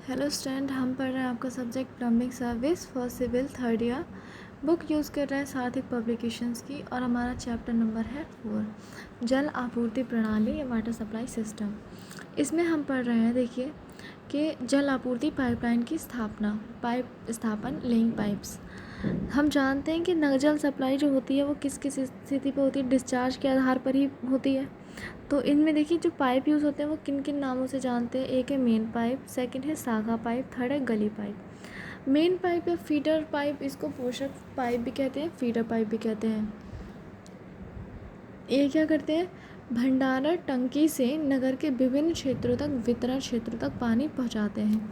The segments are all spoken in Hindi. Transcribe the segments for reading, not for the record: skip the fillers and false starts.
हेलो स्टूडेंट, हम पढ़ रहे हैं आपका subject plumbing service for civil third year. Book use कर रहे हैं सार्थिक पब्लिकेशंस की और हमारा चैप्टर नंबर है 4, जल आपूर्ति प्रणाली या वाटर सप्लाई सिस्टम। इसमें हम पढ़ रहे हैं, देखिए, कि जल आपूर्ति पाइपलाइन की स्थापन लेइंग पाइप्स। हम जानते हैं कि नल जल सप्लाई जो होती है वो किस किस स्थिति पर होती है, डिस्चार्ज के आधार पर ही होती है। तो इनमें देखिए जो पाइप यूज़ होते हैं वो किन किन नामों से जानते हैं। एक है मेन पाइप, सेकंड है शाखा पाइप, थर्ड है गली पाइप। मेन पाइप या फीडर पाइप, इसको पोषक पाइप भी कहते हैं, फीडर पाइप भी कहते हैं। ये क्या करते हैं, भंडारण टंकी से नगर के विभिन्न क्षेत्रों तक, वितरण क्षेत्रों तक पानी पहुंचाते हैं।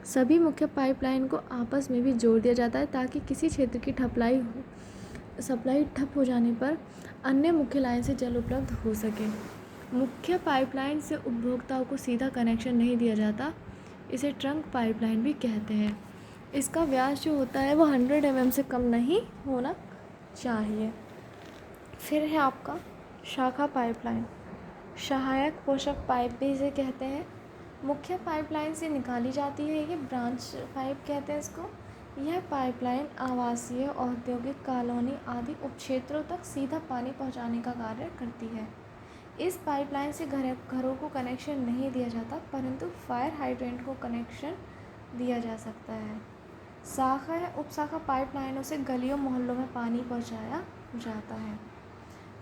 सभी मुख्य पाइपलाइन को आपस में भी जोड़ दिया जाता है ताकि किसी क्षेत्र की सप्लाई ठप हो जाने पर अन्य मुख्य लाइन से जल उपलब्ध हो सके। मुख्य पाइपलाइन से उपभोक्ताओं को सीधा कनेक्शन नहीं दिया जाता, इसे ट्रंक पाइपलाइन भी कहते हैं। इसका व्यास जो होता है वो 100 mm से कम नहीं होना चाहिए। फिर है आपका शाखा पाइपलाइन, सहायक पोषक पाइप भी इसे कहते हैं। मुख्य पाइपलाइन से निकाली जाती है, ये ब्रांच पाइप कहते हैं इसको। यह पाइपलाइन आवासीय, औद्योगिक, कॉलोनी आदि उपक्षेत्रों तक सीधा पानी पहुंचाने का कार्य करती है। इस पाइपलाइन से घरों को कनेक्शन नहीं दिया जाता, परंतु फायर हाइड्रेंट को कनेक्शन दिया जा सकता है। शाखा या उपशाखा पाइपलाइनों से गलियों मोहल्लों में पानी पहुंचाया जाता है।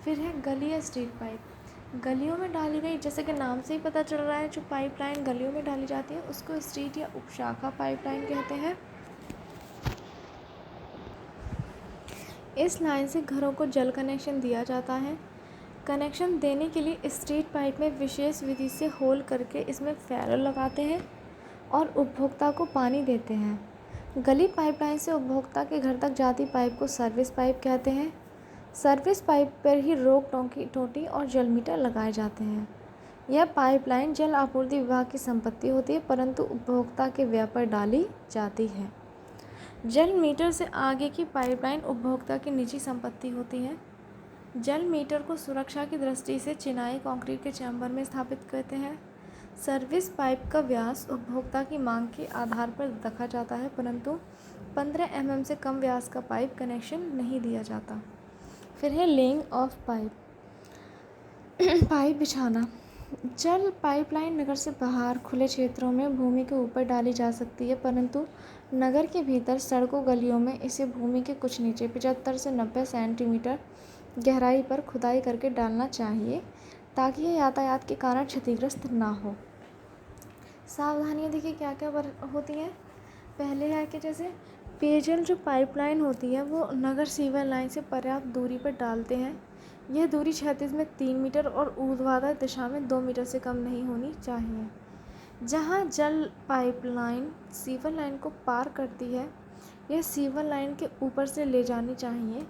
फिर है गली या स्ट्रीट पाइप। गलियों में डाली गई, जैसे कि नाम से ही पता चल रहा है, जो पाइपलाइन गलियों में डाली जाती है उसको स्ट्रीट या उपशाखा पाइपलाइन कहते हैं। इस लाइन से घरों को जल कनेक्शन दिया जाता है। कनेक्शन देने के लिए स्ट्रीट पाइप में विशेष विधि से होल करके इसमें फैरल लगाते हैं और उपभोक्ता को पानी देते हैं। गली पाइपलाइन से उपभोक्ता के घर तक जाती पाइप को सर्विस पाइप कहते हैं। सर्विस पाइप पर ही रोक टोटी और जल मीटर लगाए जाते हैं। यह पाइपलाइन जल आपूर्ति विभाग की संपत्ति होती है, परंतु उपभोक्ता के व्यय पर डाली जाती है। जल मीटर से आगे की पाइपलाइन उपभोक्ता की निजी संपत्ति होती है। जल मीटर को सुरक्षा की दृष्टि से चिनाई कंक्रीट के चैम्बर में स्थापित करते हैं। सर्विस पाइप का व्यास उपभोक्ता की मांग के आधार पर रखा जाता है, परंतु 15 mm से कम व्यास का पाइप कनेक्शन नहीं दिया जाता। फिर है लेइंग ऑफ पाइप, पाइप बिछाना। जल पाइपलाइन नगर से बाहर खुले क्षेत्रों में भूमि के ऊपर डाली जा सकती है, परंतु नगर के भीतर सड़कों गलियों में इसे भूमि के कुछ नीचे 75 से 90 सेंटीमीटर गहराई पर खुदाई करके डालना चाहिए ताकि यह यातायात के कारण क्षतिग्रस्त ना हो। सावधानियाँ देखिए क्या क्या होती हैं। पहले है कि जैसे पेयजल जो पाइपलाइन होती है वो नगर सीवर लाइन से पर्याप्त दूरी पर डालते हैं। यह दूरी क्षैतिज में 3 मीटर और ऊर्ध्वाधर दिशा में 2 मीटर से कम नहीं होनी चाहिए। जहाँ जल पाइपलाइन सीवर लाइन को पार करती है, यह सीवर लाइन के ऊपर से ले जानी चाहिए।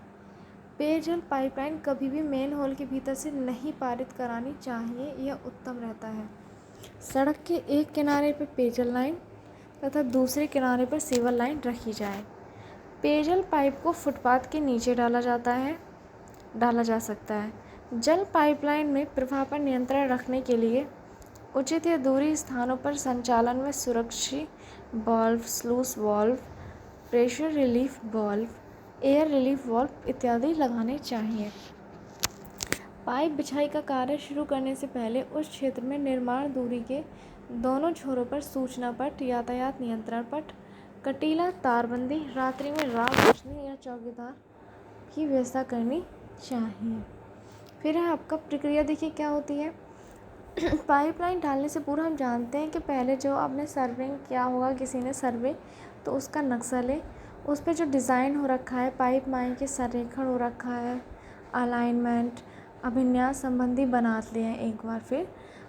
पेयजल पाइपलाइन कभी भी मेन होल के भीतर से नहीं पारित करानी चाहिए, यह उत्तम रहता है। सड़क के एक किनारे पर पेयजल लाइन तथा दूसरे किनारे पर सीवर लाइन रखी जाए। पेयजल पाइप को फुटपाथ के नीचे डाला जा सकता है। जल पाइपलाइन में प्रवाह पर नियंत्रण रखने के लिए उचित या दूरी स्थानों पर संचालन में सुरक्षित valve, sluice valve, pressure relief valve, air relief valve इत्यादि लगाने चाहिए। पाइप बिछाई का कार्य शुरू करने से पहले उस क्षेत्र में निर्माण दूरी के दोनों छोरों पर सूचना पट, यातायात नियंत्रण पट, कटीला तारबंदी, रात्रि में रात रोशनी या चौकीदार की व्यवस्था करनी चाहिए। फिर है आपका प्रक्रिया, देखिए क्या होती है। पाइपलाइन डालने से पूर्व हम जानते हैं कि पहले जो आपने सर्वेइंग किया होगा, किसी ने सर्वे, तो उसका नक्शा ले, उस पर जो डिज़ाइन हो रखा है, पाइप माई के संरेखण हो रखा है, अलाइनमेंट, अभिन्यास संबंधी बना लिए हैं एक बार। फिर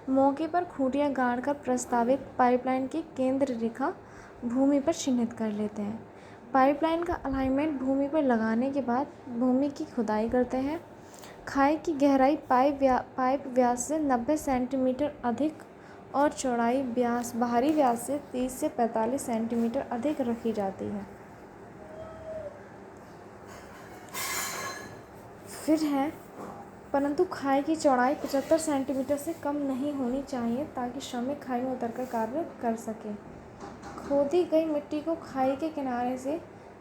मौके पर खूंटियाँ गाड़कर प्रस्तावित पाइपलाइन की केंद्र रेखा भूमि पर चिन्हित कर लेते हैं। पाइपलाइन का अलाइनमेंट भूमि पर लगाने के बाद भूमि की खुदाई करते हैं। खाई की गहराई पाइप व्यास से 90 सेंटीमीटर अधिक और चौड़ाई बाहरी व्यास से 30 से 45 सेंटीमीटर अधिक रखी जाती है। फिर है, परंतु खाई की चौड़ाई 75 सेंटीमीटर से कम नहीं होनी चाहिए ताकि श्रमिक खाई में उतरकर कार्य कर सके। खोदी गई मिट्टी को खाई के किनारे से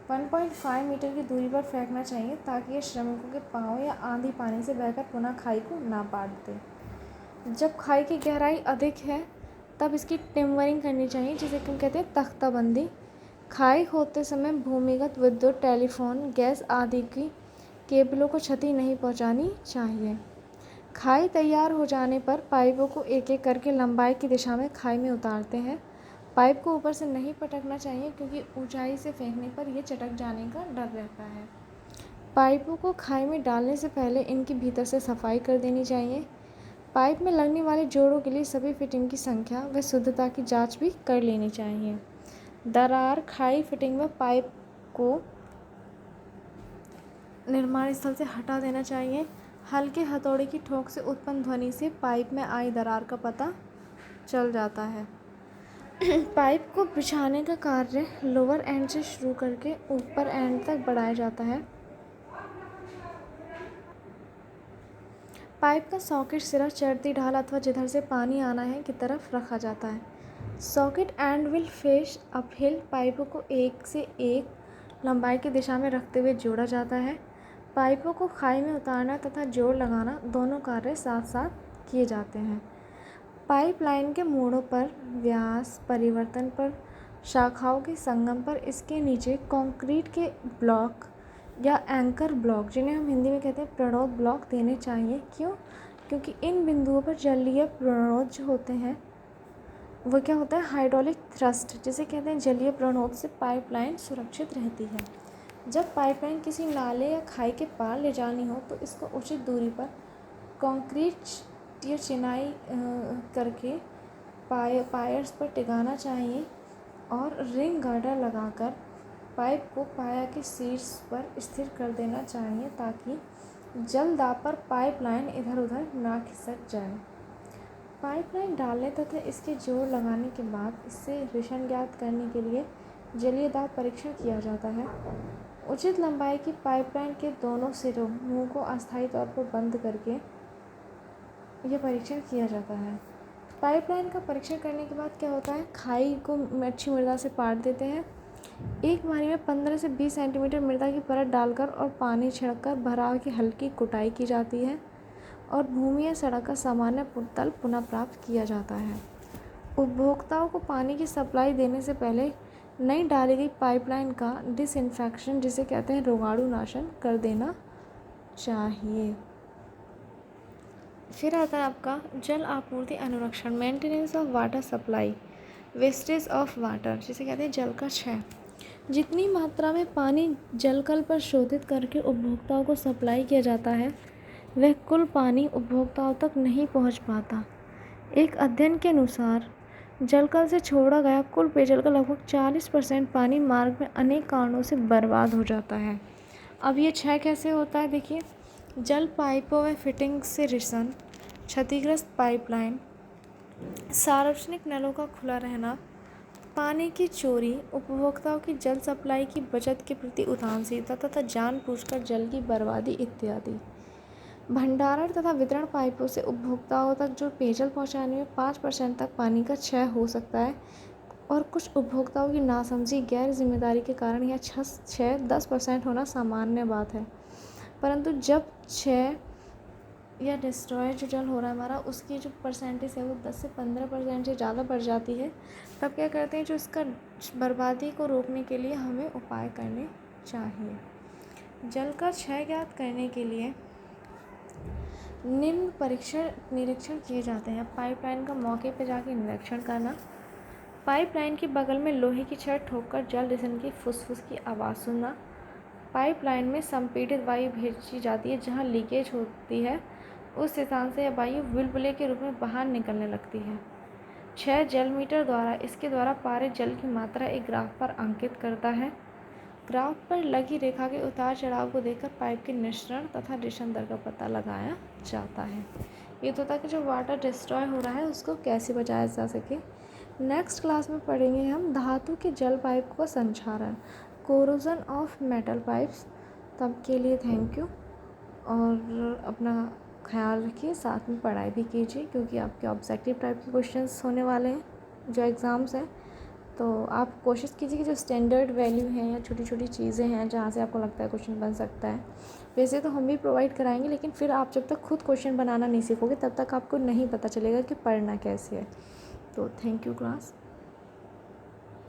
1.5 मीटर की दूरी पर फेंकना चाहिए ताकि ये श्रमिकों के पाँव या आंधी पानी से बहकर पुनः खाई को ना पाट दे। जब खाई की गहराई अधिक है तब इसकी टिम्बरिंग करनी चाहिए, जिसे हम कहते हैं तख्ताबंदी। खाई खोदते समय भूमिगत विद्युत, टेलीफोन, गैस आदि की केबलों को क्षति नहीं पहुंचानी चाहिए। खाई तैयार हो जाने पर पाइपों को एक एक करके लंबाई की दिशा में खाई में उतारते हैं। पाइप को ऊपर से नहीं पटकना चाहिए क्योंकि ऊंचाई से फेंकने पर यह चटक जाने का डर रहता है। पाइपों को खाई में डालने से पहले इनकी भीतर से सफाई कर देनी चाहिए। पाइप में लगने वाले जोड़ों के लिए सभी फिटिंग की संख्या व शुद्धता की जांच भी कर लेनी चाहिए। दरार खाई फिटिंग में पाइप को निर्माण स्थल से हटा देना चाहिए। हल्के हथौड़े की ठोक से उत्पन्न ध्वनि से पाइप में आई दरार का पता चल जाता है। पाइप को बिछाने का कार्य लोअर एंड से शुरू करके ऊपर एंड तक बढ़ाया जाता है। पाइप का सॉकेट सिरा चढ़ती ढाल अथवा जिधर से पानी आना है की तरफ रखा जाता है। Socket and will face uphill. पाइपों को एक से एक लंबाई की दिशा में रखते हुए जोड़ा जाता है। पाइपों को खाई में उतारना तथा जोड़ लगाना दोनों कार्य साथ साथ किए जाते हैं। पाइपलाइन के मोड़ों पर, व्यास परिवर्तन पर, शाखाओं के संगम पर इसके नीचे कंक्रीट के ब्लॉक या एंकर ब्लॉक, जिन्हें हम हिंदी में कहते हैं प्रणोद ब्लॉक, देने चाहिए। क्यों? क्योंकि इन बिंदुओं पर जलीय प्रणोद जो होते हैं वो क्या होता है, हाइड्रोलिक थ्रस्ट जिसे कहते हैं जलीय प्रणोद से पाइपलाइन सुरक्षित रहती है। जब पाइपलाइन किसी नाले या खाई के पार ले जानी हो तो इसको उचित दूरी पर कंक्रीट या चिनाई करके पायर्स पर टिकाना चाहिए और रिंग गार्डर लगाकर पाइप को पाया के शीर्ष पर स्थिर कर देना चाहिए ताकि जल दाब पर पाइपलाइन इधर उधर ना खिसक जाए। पाइपलाइन डालने तथा इसके जोड़ लगाने के बाद इससे रिशन ज्ञात करने के लिए जलीय दाब परीक्षण किया जाता है। उचित लंबाई की पाइपलाइन के दोनों सिरों मुंह को अस्थायी तौर पर बंद करके यह परीक्षण किया जाता है। पाइपलाइन का परीक्षण करने के बाद क्या होता है, खाई को अच्छी मृदा से पाट देते हैं। एक बारी में 15 से 20 सेंटीमीटर मृदा की परत डालकर और पानी छिड़ककर भराव की हल्की कुटाई की जाती है और भूमि या सड़क का सामान्य तल पुनः प्राप्त किया जाता है। उपभोक्ताओं को पानी की सप्लाई देने से पहले नई डाली गई पाइपलाइन का डिसइंफेक्शन, जिसे कहते हैं रोगाणुनाशन, कर देना चाहिए। फिर आता है आपका जल आपूर्ति अनुरक्षण, maintenance of water supply, wastage of water, जिसे कहते हैं जल का क्षय। जितनी मात्रा में पानी जलकल पर शोधित करके उपभोक्ताओं को सप्लाई किया जाता है वह कुल पानी उपभोक्ताओं तक नहीं पहुंच पाता। एक अध्ययन के अनुसार जलकल से छोड़ा गया कुल पेयजल का लगभग 40% पानी मार्ग में अनेक कारणों से बर्बाद हो जाता है। अब ये क्षय कैसे होता है, देखिए, जल पाइपों व फिटिंग से रिसन, क्षतिग्रस्त पाइपलाइन, सार्वजनिक नलों का खुला रहना, पानी की चोरी, उपभोक्ताओं की जल सप्लाई की बचत के प्रति उदासीनता तथा जानबूझकर जल की बर्बादी इत्यादि। भंडारण तथा वितरण पाइपों से उपभोक्ताओं तक जो पेयजल पहुंचाने में 5% तक पानी का क्षय हो सकता है और कुछ उपभोक्ताओं की नासमझी, गैर जिम्मेदारी के कारण यह 6-10% होना सामान्य बात है। परंतु जब क्षय या डिस्ट्रॉय जो जल हो रहा है हमारा, उसकी जो परसेंटेज है वो 10 से 15% से ज़्यादा बढ़ जाती है, तब क्या करते हैं, जो इसका बर्बादी को रोकने के लिए हमें उपाय करने चाहिए। जल का क्षय ज्ञात करने के लिए निम्न निरीक्षण किए जाते हैं। पाइपलाइन का मौके पर जाके निरीक्षण करना, पाइपलाइन के बगल में लोहे की छड़ ठोककर जल रिसन की फुसफुस की आवाज़ सुनना, पाइपलाइन में संपीड़ित वायु भेजी जाती है जहां लीकेज होती है उस स्थान से यह वायु बुलबुले के रूप में बाहर निकलने लगती है। 6 जल मीटर द्वारा इसके द्वारा पारित जल की मात्रा एक ग्राफ पर अंकित करता है। ग्राफ पर लगी रेखा के उतार चढ़ाव को देखकर पाइप के निःसरण तथा रिसन दर का पता लगाया जाता है। ये तो था कि जो वाटर डिस्ट्रॉय हो रहा है उसको कैसे बचाया जा सके। नेक्स्ट क्लास में पढ़ेंगे हम धातु के जल पाइप का संक्षारण, कोरोजन ऑफ मेटल पाइप्स। तब के लिए थैंक यू और अपना ख्याल रखिए, साथ में पढ़ाई भी कीजिए क्योंकि आपके ऑब्जेक्टिव टाइप के क्वेश्चंस होने वाले हैं जो एग्ज़ाम्स हैं। तो आप कोशिश कीजिए कि जो स्टैंडर्ड वैल्यू हैं या छोटी छोटी चीज़ें हैं जहाँ से आपको लगता है क्वेश्चन बन सकता है, वैसे तो हम भी प्रोवाइड कराएंगे, लेकिन फिर आप जब तक खुद क्वेश्चन बनाना नहीं सीखोगे तब तक आपको नहीं पता चलेगा कि पढ़ना कैसे है। तो थैंक यू क्लास।